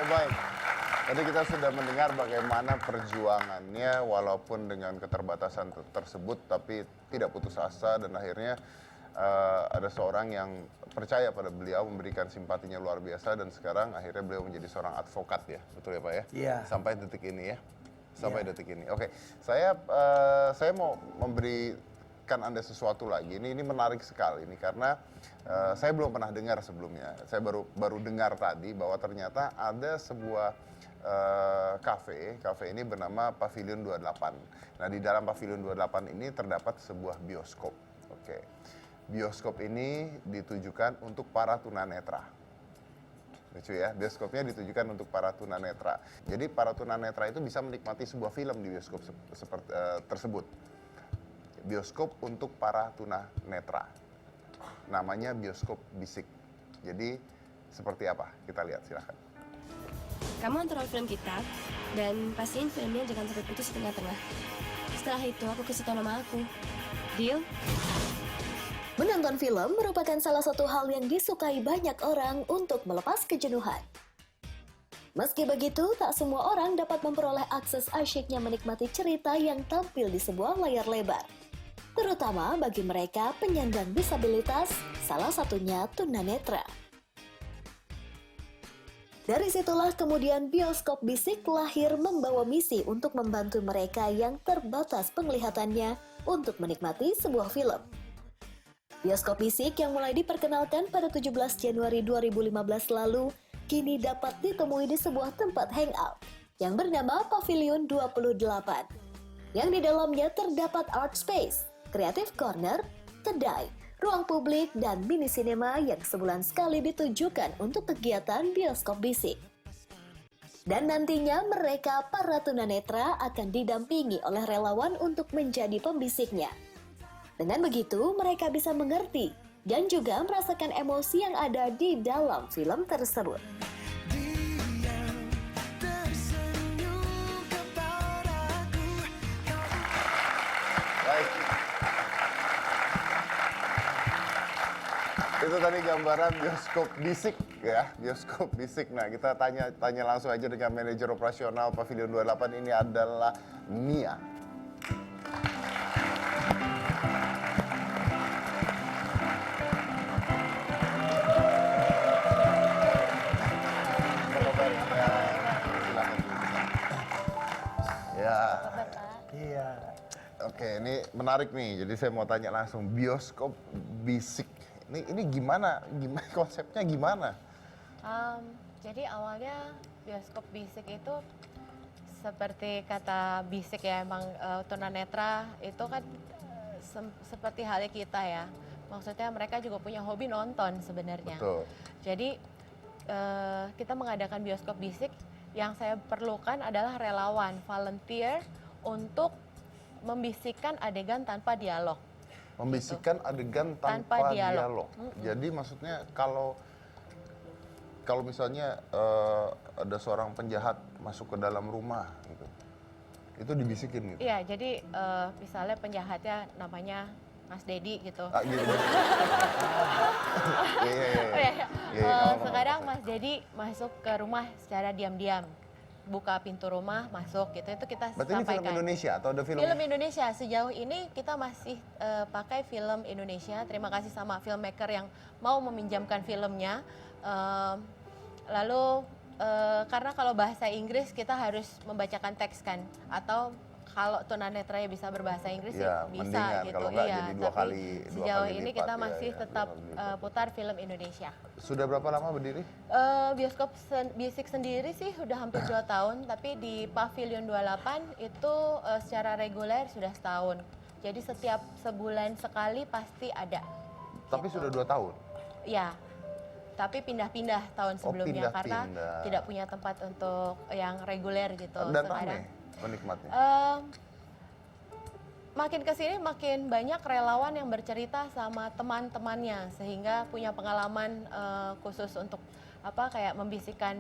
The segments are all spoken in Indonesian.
baik. Tadi kita sudah mendengar bagaimana perjuangannya walaupun dengan keterbatasan tersebut tapi tidak putus asa dan akhirnya ada seorang yang percaya pada beliau, memberikan simpatinya luar biasa dan sekarang akhirnya beliau menjadi seorang advokat ya, betul ya Pak ya? Iya. Sampai detik ini ya. Sampai Iya. detik ini. Oke, saya mau memberikan Anda sesuatu lagi. Ini menarik sekali ini karena saya belum pernah dengar sebelumnya. Saya baru dengar tadi bahwa ternyata ada sebuah kafe ini bernama Pavilion 28. Nah, di dalam Pavilion 28 ini terdapat sebuah bioskop. Oke. Bioskop ini ditujukan untuk para tunanetra. Lucu ya, bioskopnya ditujukan untuk para tunanetra. Jadi para tunanetra itu bisa menikmati sebuah film di bioskop tersebut. Bioskop untuk para tunanetra. Namanya bioskop bisik. Jadi seperti apa? Kita lihat, silahkan. Kamu antar film kita, dan pastiin filmnya jangan sampai putus di tengah-tengah. Setelah itu aku kasih tau nama aku. Deal? Menonton film merupakan salah satu hal yang disukai banyak orang untuk melepas kejenuhan. Meski begitu, tak semua orang dapat memperoleh akses asyiknya menikmati cerita yang tampil di sebuah layar lebar. Terutama bagi mereka penyandang disabilitas, salah satunya tunanetra. Dari situlah kemudian bioskop bisik lahir membawa misi untuk membantu mereka yang terbatas penglihatannya untuk menikmati sebuah film. Bioskop bisik yang mulai diperkenalkan pada 17 Januari 2015 lalu, kini dapat ditemui di sebuah tempat hangout yang bernama Pavilion 28. Yang di dalamnya terdapat art space, creative corner, kedai, ruang publik, dan mini cinema yang sebulan sekali ditujukan untuk kegiatan bioskop bisik. Dan nantinya mereka para tunanetra akan didampingi oleh relawan untuk menjadi pembisiknya. Dengan begitu, mereka bisa mengerti dan juga merasakan emosi yang ada di dalam film tersebut. Baik. Itu tadi gambaran bioskop bisik ya, bioskop bisik. Nah, kita tanya langsung aja dengan manajer operasional Pavilion 28 ini adalah Mia. Ya. Iya. Oke, ini menarik nih. Jadi saya mau tanya langsung, bioskop bisik. Ini gimana konsepnya gimana? Jadi awalnya bioskop bisik itu seperti kata bisik ya, emang tunanetra itu kan seperti halnya kita ya. Maksudnya mereka juga punya hobi nonton sebenarnya. Betul. Jadi kita mengadakan bioskop bisik, yang saya perlukan adalah relawan, volunteer untuk membisikkan adegan tanpa dialog. Membisikkan adegan tanpa dialog. Jadi maksudnya kalau misalnya ada seorang penjahat masuk ke dalam rumah gitu, itu dibisikin gitu. Iya, jadi misalnya penjahatnya namanya Mas Dedi gitu. Gitu. Sekarang Mas Dedi masuk ke rumah secara diam-diam, buka pintu rumah, masuk gitu. Itu kita Berarti sampaikan. ini film Indonesia atau ada film? Film Indonesia. Sejauh ini kita masih pakai film Indonesia. Terima kasih sama filmmaker yang mau meminjamkan filmnya. Lalu karena kalau bahasa Inggris kita harus membacakan teks kan, atau kalau tunanetranya bisa berbahasa Inggris ya, bisa gitu. Kalau enggak, jadi dua tapi kali sejauh ini lipat, kita masih ya, tetap putar film Indonesia. Sudah berapa lama berdiri? Bioskop bisik sendiri sih udah hampir 2 tahun, tapi di Pavilion 28 itu secara reguler sudah setahun. Jadi setiap sebulan sekali pasti ada. Tapi gitu. sudah 2 tahun? Ya, tapi pindah-pindah tahun sebelumnya karena tidak punya tempat untuk yang reguler gitu. Dan sekarang penikmatnya? Makin kesini makin banyak relawan yang bercerita sama teman-temannya sehingga punya pengalaman khusus untuk kayak membisikkan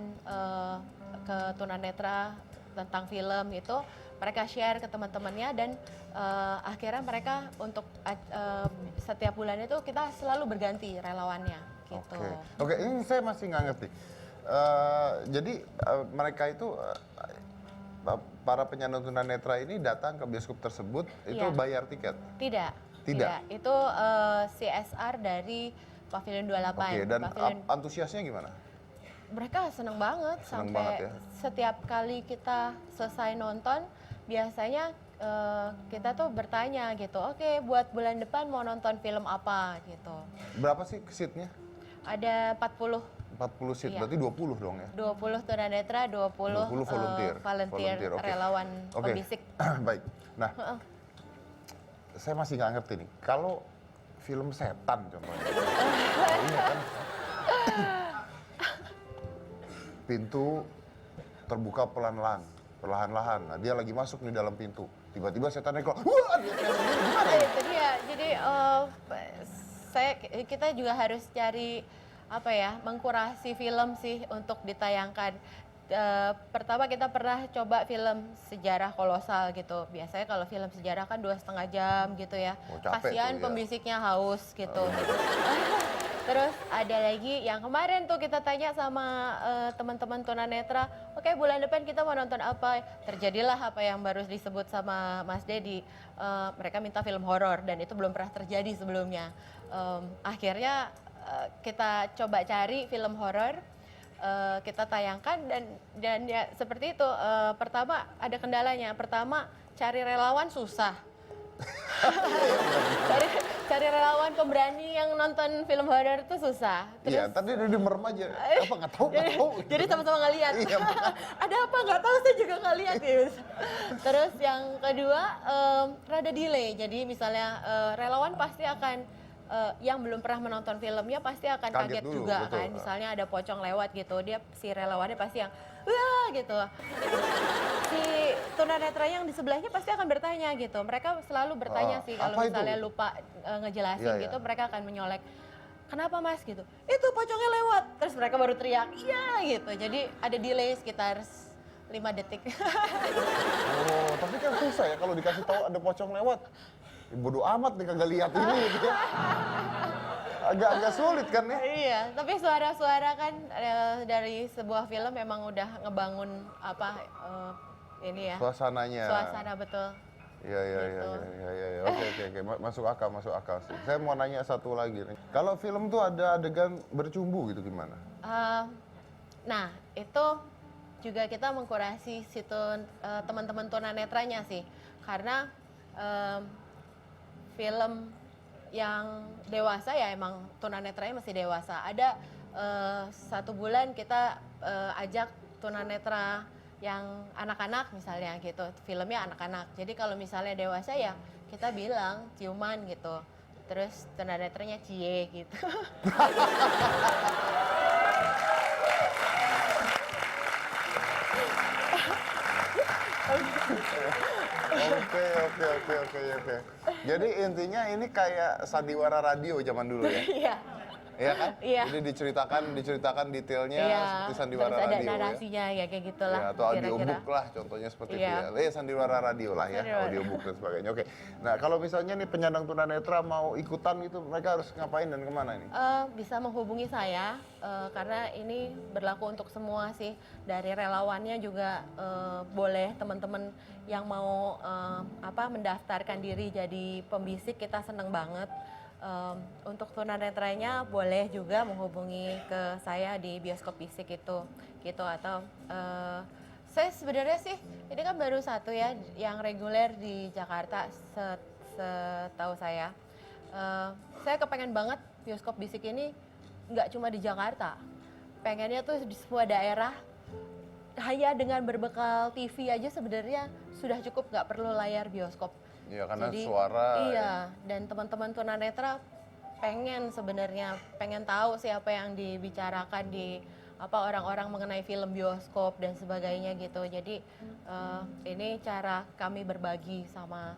ke tunanetra tentang film itu. Mereka share ke teman-temannya dan akhirnya mereka untuk setiap bulan itu kita selalu berganti relawannya gitu. Oke, ini saya masih nggak ngerti. Jadi mereka itu para penyandang tunanetra ini datang ke bioskop tersebut itu Iya. bayar tiket. Tidak. Tidak? Itu CSR dari Pavilion 28. Oke, dan Pavilion antusiasnya gimana? mereka seneng banget Seneng sampai banget ya. setiap kali kita selesai nonton biasanya kita tuh bertanya gitu, oke buat bulan depan mau nonton film apa gitu. Berapa sih seatnya? Ada 40 40 seat, Iya. berarti 20 dong ya? 20 tunanetra, 20 20 volunteer. volunteer Volunteer, oke. relawan Oke. pembisik. Baik. Nah, saya masih nggak ngerti nih. Kalau film setan contohnya, ini kan pintu terbuka perlahan-lahan. Nah, dia lagi masuk nih dalam pintu. Tiba-tiba setannya keluar. Wah, dia teriak sendiri. Gimana Nah, ya? itu dia. Jadi kita juga harus cari apa ya, mengkurasi film sih untuk ditayangkan. Pertama kita pernah coba film sejarah kolosal gitu. Biasanya kalau film sejarah kan 2,5 jam gitu ya. Oh, capek Kasihan tuh ya. pembisiknya haus gitu. Terus ada lagi yang kemarin tuh kita tanya sama teman-teman tunanetra, oke bulan depan kita mau nonton apa? Terjadilah apa yang baru disebut sama Mas Dedi. Mereka minta film horor dan itu belum pernah terjadi sebelumnya. Akhirnya kita coba cari film horor, kita tayangkan dan ya seperti itu. Pertama ada kendalanya. Pertama cari relawan susah. cari relawan pemberani yang nonton film horor itu susah. Iya, tadi dia merem aja. Apa nggak tahu, nggak tahu. Jadi sama-sama nggak lihat. Iya, Ada apa nggak tahu, saya juga nggak lihat ya. Terus yang kedua rada delay. Jadi misalnya relawan pasti akan yang belum pernah menonton filmnya pasti akan Kaget kaget dulu, juga betul. kan. Misalnya ada pocong lewat gitu, dia si relawannya pasti yang wah gitu. Si tunanetra yang di sebelahnya pasti akan bertanya gitu. Mereka selalu bertanya sih kalau apa itu? misalnya lupa ngejelasin Iya, iya. gitu, mereka akan menyolek. Kenapa mas gitu? Itu pocongnya lewat. Terus mereka baru teriak, iya gitu. Jadi ada delay sekitar 5 detik. Oh, tapi kan susah ya kalau dikasih tahu ada pocong lewat. Ya, bodo amat nih kagak lihat ini gitu ya. Agak sulit kan ya. Iya, tapi suara-suara kan dari sebuah film memang udah ngebangun apa ini ya. Suasananya. Suasana betul. Iya, iya, iya, Gitu. iya. Oke. Masuk akal sih. Saya mau nanya satu lagi nih. Kalau film tuh ada adegan bercumbu gitu gimana? Nah, itu juga kita mengkurasi situ teman-teman tunanetranya sih. Karena film yang dewasa ya emang tunanetranya masih dewasa. Ada 1 bulan kita ajak tunanetra yang anak-anak misalnya gitu, filmnya anak-anak. Jadi kalau misalnya dewasa ya kita bilang ciuman gitu, terus tunanetranya cie gitu. Oke. Jadi intinya ini kayak sandiwara radio zaman dulu ya? Iya. Iya kan? Iya. Jadi diceritakan detailnya seperti sandiwara terus ada radio ya? narasinya ya kayak gitulah. Ya, atau kira-kira. audiobook lah contohnya seperti Iya. itu ya. Sandiwara radio lah ya, Sandiwara. audiobook dan sebagainya. Oke. Nah, kalau misalnya nih penyandang tunanetra mau ikutan gitu, mereka harus ngapain dan kemana nih? Bisa menghubungi saya karena ini berlaku untuk semua sih. Dari relawannya juga boleh teman-teman yang mau mendaftarkan diri jadi pembisik, kita seneng banget. Untuk tunanetranya boleh juga menghubungi ke saya di bioskop bisik itu gitu. Atau saya sebenarnya sih ini kan baru 1 ya yang reguler di Jakarta setahu saya. Saya kepengen banget bioskop bisik ini nggak cuma di Jakarta, pengennya tuh di semua daerah. Hanya dengan berbekal TV aja sebenarnya sudah cukup, nggak perlu layar bioskop. Ya karena Jadi, suara. Iya, dan teman-teman tunanetra pengen tahu siapa yang dibicarakan di orang-orang mengenai film bioskop dan sebagainya gitu. Jadi ini cara kami berbagi sama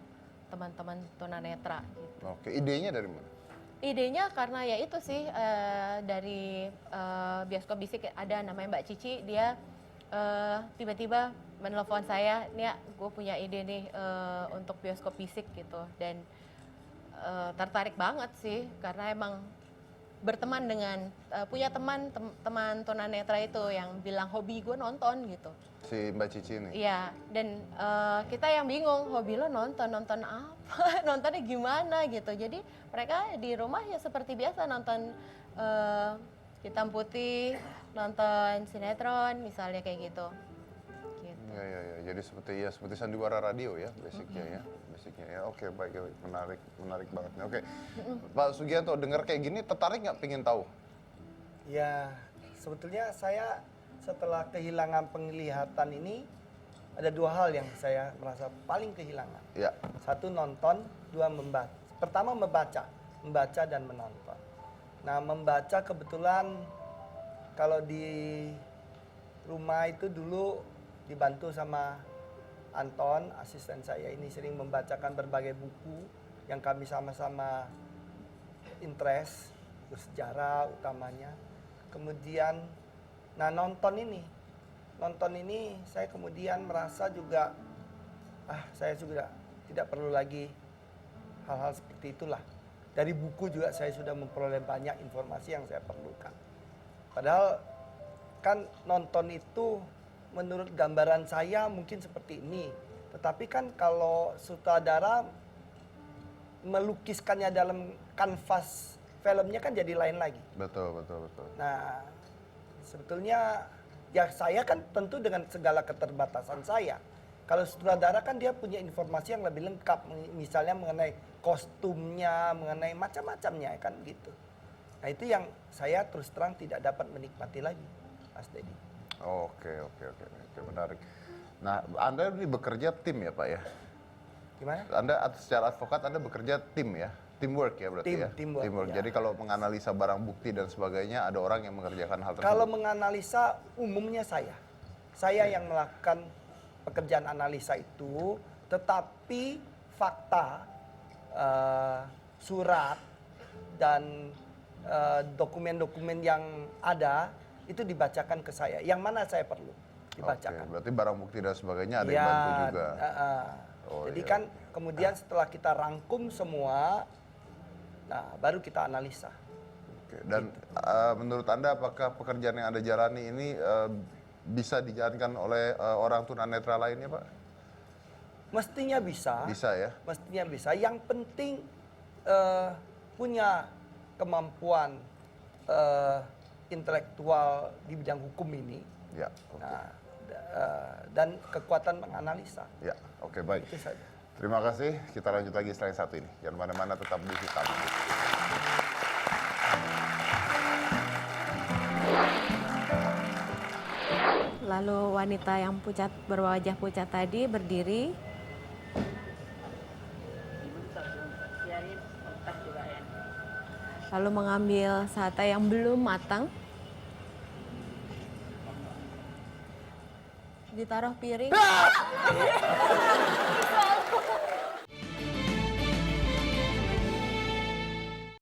teman-teman tunanetra gitu. Oke, idenya dari mana? Idenya karena ya itu sih dari bioskop bisik ada namanya Mbak Cici, dia tiba-tiba menelpon saya, Nia gue punya ide nih untuk bioskop bisik gitu, dan tertarik banget sih karena emang berteman dengan punya teman tunanetra itu yang bilang hobi gue nonton gitu. Si Mbak Cici nih. Iya, dan kita yang bingung, hobi lo nonton apa, nontonnya gimana gitu. Jadi mereka di rumah ya seperti biasa nonton hitam putih, nonton sinetron misalnya kayak gitu. Ya. Jadi seperti sandiwara radio ya, basicnya ya. Basicnya ya. Oke, baik, menarik banget. Oke, Pak Sugianto dengar kayak gini, tertarik nggak pengen tahu? Ya, sebetulnya saya setelah kehilangan penglihatan ini ada dua hal yang saya merasa paling kehilangan. Ya. Satu nonton, dua membaca. Pertama membaca dan menonton. Nah, membaca kebetulan kalau di rumah itu dulu dibantu sama Anton, asisten saya ini sering membacakan berbagai buku yang kami sama-sama interest, bersejarah utamanya. Kemudian, nah nonton ini saya kemudian merasa juga, saya juga tidak perlu lagi hal-hal seperti itulah. Dari buku juga saya sudah memperoleh banyak informasi yang saya perlukan. Padahal kan nonton itu menurut gambaran saya mungkin seperti ini. Tetapi kan kalau sutradara melukiskannya dalam kanvas filmnya kan jadi lain lagi. Betul. Nah, sebetulnya ya saya kan tentu dengan segala keterbatasan saya. Kalau sutradara kan dia punya informasi yang lebih lengkap, misalnya mengenai kostumnya, mengenai macam-macamnya kan gitu. Nah, itu yang saya terus terang tidak dapat menikmati lagi, Mas Dedi. Oke, menarik. Nah, Anda ini bekerja tim ya, Pak ya? Gimana? Anda secara advokat Anda bekerja tim ya? Teamwork ya berarti ya? Teamwork, ya. Jadi kalau menganalisa barang bukti dan sebagainya, ada orang yang mengerjakan hal tersebut? Kalau menganalisa, umumnya saya. Saya yang melakukan pekerjaan analisa itu, tetapi fakta, surat, dan dokumen-dokumen yang ada, itu dibacakan ke saya. Yang mana saya perlu dibacakan. Oke, berarti barang bukti dan sebagainya ada yang bantu juga. Jadi kan kemudian setelah kita rangkum semua, nah baru kita analisa. Oke. Dan menurut Anda apakah pekerjaan yang Anda jalani ini bisa dijalankan oleh orang tunanetra lainnya, Pak? Mestinya bisa. Bisa ya? Mestinya bisa. Yang penting punya kemampuan intelektual di bidang hukum ini. Ya, oke. Nah, dan kekuatan menganalisa. Ya, oke, baik. Itu saja. Terima kasih. Kita lanjut lagi setelah yang satu ini. Jangan mana-mana, tetap di Hitam. Lalu wanita yang berwajah pucat tadi berdiri. Lalu mengambil sate yang belum matang. Ditaruh piring.